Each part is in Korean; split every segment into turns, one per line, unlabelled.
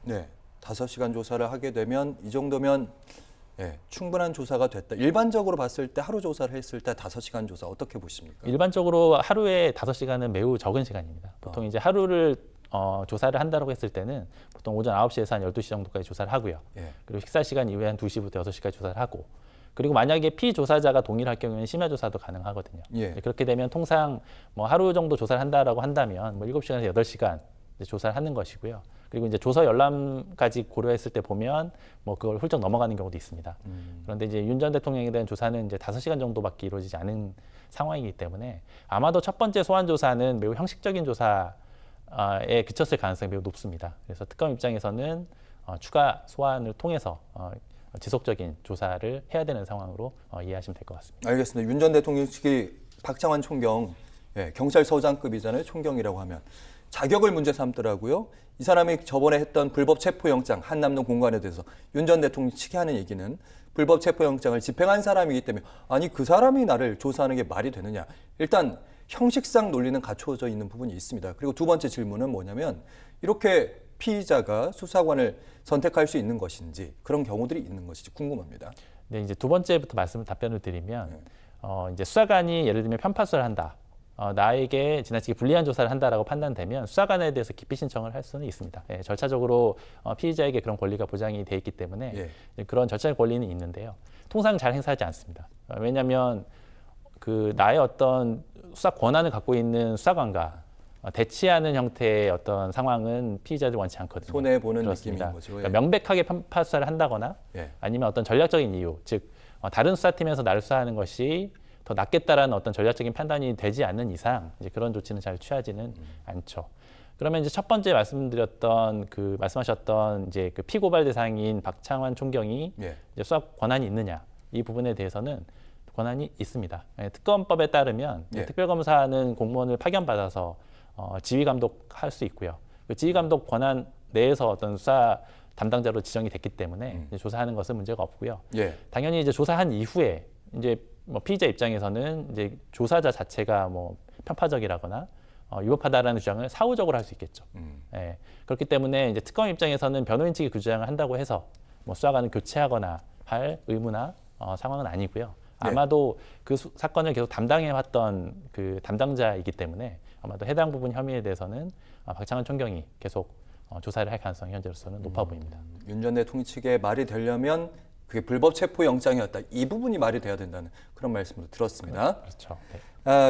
네, 5시간 조사를 하게 되면 이 정도면 충분한 조사가 됐다. 일반적으로 봤을 때 하루 조사를 했을 때 5시간 조사 어떻게 보십니까?
일반적으로 하루에 5시간은 매우 적은 시간입니다. 보통 이제 하루를 조사를 한다고 했을 때는 보통 오전 9시에서 한 12시 정도까지 조사를 하고요. 그리고 식사 시간 이후에 한 2시부터 6시까지 조사를 하고, 그리고 만약에 피조사자가 동일할 경우에는 심야 조사도 가능하거든요. 그렇게 되면 통상 뭐 하루 정도 조사를 한다라고 한다면 뭐 7시간에서 8시간 조사를 하는 것이고요. 그리고 이제 조서 열람까지 고려했을 때 보면 뭐 그걸 훌쩍 넘어가는 경우도 있습니다. 그런데 이제 윤 전 대통령에 대한 조사는 이제 5시간 정도밖에 이루어지지 않은 상황이기 때문에 아마도 첫 번째 소환 조사는 매우 형식적인 조사에 그쳤을 가능성이 매우 높습니다. 그래서 특검 입장에서는 추가 소환을 통해서 지속적인 조사를 해야 되는 상황으로 이해하시면 될 것 같습니다.
알겠습니다. 윤 전 대통령 측이 박창환 총경, 경찰서장급이잖아요. 총경이라고 하면. 자격을 문제 삼더라고요. 이 사람이 저번에 했던 불법 체포영장, 한남동 공간에 대해서 윤 전 대통령 측이 하는 얘기는 불법 체포영장을 집행한 사람이기 때문에 아니 그 사람이 나를 조사하는 게 말이 되느냐. 일단 형식상 논리는 갖춰져 있는 부분이 있습니다. 그리고 두 번째 질문은 뭐냐면 이렇게 피의자가 수사관을 선택할 수 있는 것인지 그런 경우들이 있는 것인지 궁금합니다.
네, 이제 두 번째부터 답변을 드리면 이제 수사관이 예를 들면 편파수를 한다. 나에게 지나치게 불리한 조사를 한다라고 판단되면 수사관에 대해서 기피 신청을 할 수는 있습니다. 절차적으로 피의자에게 그런 권리가 보장이 돼 있기 때문에 그런 절차의 권리는 있는데요. 통상 잘 행사하지 않습니다. 왜냐하면 그 나의 어떤 수사 권한을 갖고 있는 수사관과 대치하는 형태의 어떤 상황은 피의자들이 원치 않거든요.
손해 보는
그렇습니다.
느낌인 거죠.
그러니까 명백하게 편파 수사를 한다거나 아니면 어떤 전략적인 이유, 즉 다른 수사팀에서 나를 수사하는 것이 더 낫겠다라는 어떤 전략적인 판단이 되지 않는 이상 이제 그런 조치는 잘 취하지는 않죠. 그러면 이제 첫 번째 말씀하셨던 이제 그 피고발 대상인 박창환 총경이 이제 수사 권한이 있느냐 이 부분에 대해서는 권한이 있습니다. 특검법에 따르면 특별검사는 공무원을 파견받아서 지휘 감독할 수 있고요. 그 지휘 감독 권한 내에서 어떤 수사 담당자로 지정이 됐기 때문에 이제 조사하는 것은 문제가 없고요. 당연히 이제 조사한 이후에 이제 뭐 피의자 입장에서는 이제 조사자 자체가 뭐 편파적이라거나 위법하다라는 주장을 사후적으로 할 수 있겠죠. 그렇기 때문에 이제 특검 입장에서는 변호인 측이 그 주장을 한다고 해서 뭐 수사관을 교체하거나 할 의무나 상황은 아니고요. 아마도 그 사건을 계속 담당해왔던 그 담당자이기 때문에 아마도 해당 부분 혐의에 대해서는 박창환 총경이 계속 조사를 할 가능성이 현재로서는 높아 보입니다.
윤 전 대통령 측의 말이 되려면 그게 불법 체포 영장이었다. 이 부분이 말이 돼야 된다는 그런 말씀을 들었습니다.
그렇죠.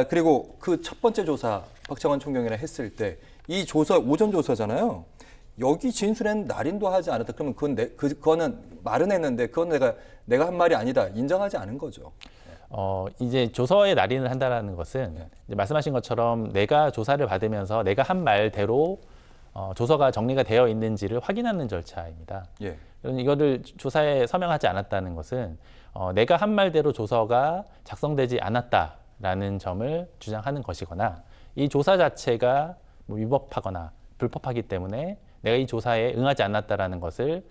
그리고 그 첫 번째 조사 박창환 총경이랑 했을 때 이 조사 오전 조사잖아요. 여기 진술엔 날인도 하지 않았다. 그러면 그거는 말은 했는데 그건 내가 한 말이 아니다. 인정하지 않은 거죠.
이제 조서에 날인을 한다라는 것은 이제 말씀하신 것처럼 내가 조사를 받으면서 내가 한 말대로 조서가 정리가 되어 있는지를 확인하는 절차입니다. 이거를 조사에 서명하지 않았다는 것은 내가 한 말대로 조서가 작성되지 않았다라는 점을 주장하는 것이거나 이 조사 자체가 뭐 위법하거나 불법하기 때문에 내가 이 조사에 응하지 않았다라는 것을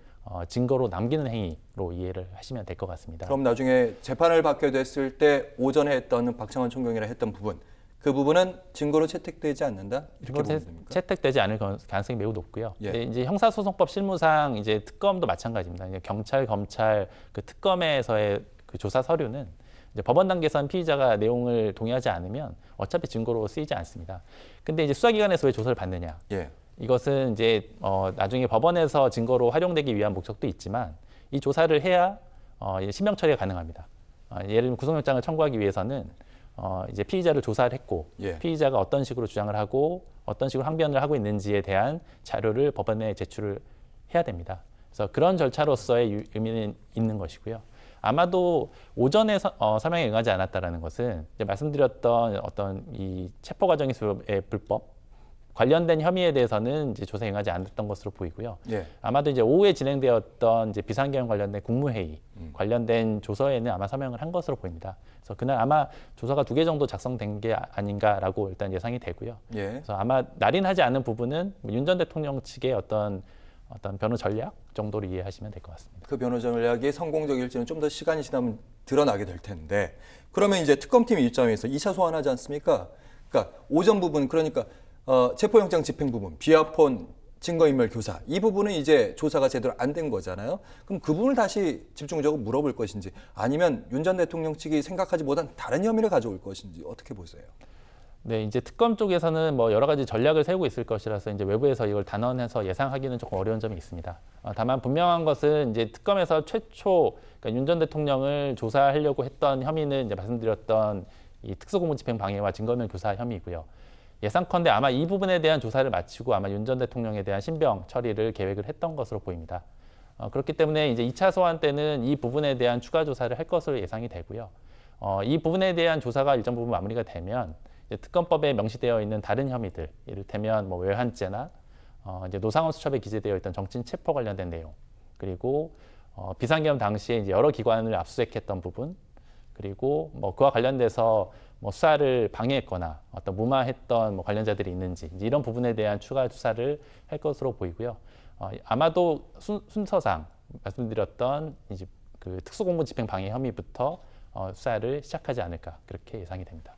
증거로 남기는 행위로 이해를 하시면 될 것 같습니다.
그럼 나중에 재판을 받게 됐을 때 오전에 했던 박창환 총경이랑 했던 부분 그 부분은 증거로 채택되지 않는다? 이렇게 보면 됩니까?
채택되지 않을 가능성이 매우 높고요. 근데 이제 형사소송법 실무상 이제 특검도 마찬가지입니다. 이제 경찰, 검찰 그 특검에서의 그 조사 서류는 이제 법원 단계에서는 피의자가 내용을 동의하지 않으면 어차피 증거로 쓰이지 않습니다. 근데 이제 수사기관에서 왜 조사를 받느냐? 이것은 이제 나중에 법원에서 증거로 활용되기 위한 목적도 있지만 이 조사를 해야 신병 처리가 가능합니다. 예를 들면 구속영장을 청구하기 위해서는 이제 피의자를 조사를 했고 피의자가 어떤 식으로 주장을 하고 어떤 식으로 항변을 하고 있는지에 대한 자료를 법원에 제출을 해야 됩니다. 그래서 그런 절차로서의 의미는 있는 것이고요. 아마도 오전에 서명에 응하지 않았다라는 것은 이제 말씀드렸던 어떤 이 체포 과정에서의 불법 관련된 혐의에 대해서는 이제 조사에 응하지 않았던 것으로 보이고요. 아마도 이제 오후에 진행되었던 이제 비상계엄 관련된 국무회의 관련된 조서에는 아마 서명을 한 것으로 보입니다. 그래서 그날 아마 조서가 2개 정도 작성된 게 아닌가라고 일단 예상이 되고요. 그래서 아마 날인하지 않은 부분은 윤 전 대통령 측의 어떤 변호 전략 정도로 이해하시면 될 것 같습니다.
그 변호 전략이 성공적일지는 좀 더 시간이 지나면 드러나게 될 텐데 그러면 이제 특검팀 입장에서 2차 소환하지 않습니까? 그러니까 오전 부분 그러니까 체포영장 집행 부분, 비아폰 증거인멸 교사 이 부분은 이제 조사가 제대로 안 된 거잖아요. 그럼 그 부분을 다시 집중적으로 물어볼 것인지 아니면 윤 전 대통령 측이 생각하지 못한 다른 혐의를 가져올 것인지 어떻게 보세요?
네, 이제 특검 쪽에서는 뭐 여러 가지 전략을 세우고 있을 것이라서 이제 외부에서 이걸 단언해서 예상하기는 조금 어려운 점이 있습니다. 다만 분명한 것은 이제 특검에서 최초 그러니까 윤 전 대통령을 조사하려고 했던 혐의는 이제 말씀드렸던 이 특수고문집행 방해와 증거인멸 교사 혐의고요. 예상컨대 아마 이 부분에 대한 조사를 마치고 아마 윤 전 대통령에 대한 신병 처리를 계획을 했던 것으로 보입니다. 그렇기 때문에 이제 2차 소환 때는 이 부분에 대한 추가 조사를 할 것으로 예상이 되고요. 이 부분에 대한 조사가 일정 부분 마무리가 되면 이제 특검법에 명시되어 있는 다른 혐의들, 이를테면 뭐 외환죄나 이제 노상원 수첩에 기재되어 있던 정친 체포 관련된 내용, 그리고 비상계엄 당시에 이제 여러 기관을 압수수색했던 부분, 그리고 뭐 그와 관련돼서 뭐 수사를 방해했거나 어떤 무마했던 뭐 관련자들이 있는지 이제 이런 부분에 대한 추가 수사를 할 것으로 보이고요. 아마도 순서상 말씀드렸던 이제 그 특수공무집행 방해 혐의부터 수사를 시작하지 않을까 그렇게 예상이 됩니다.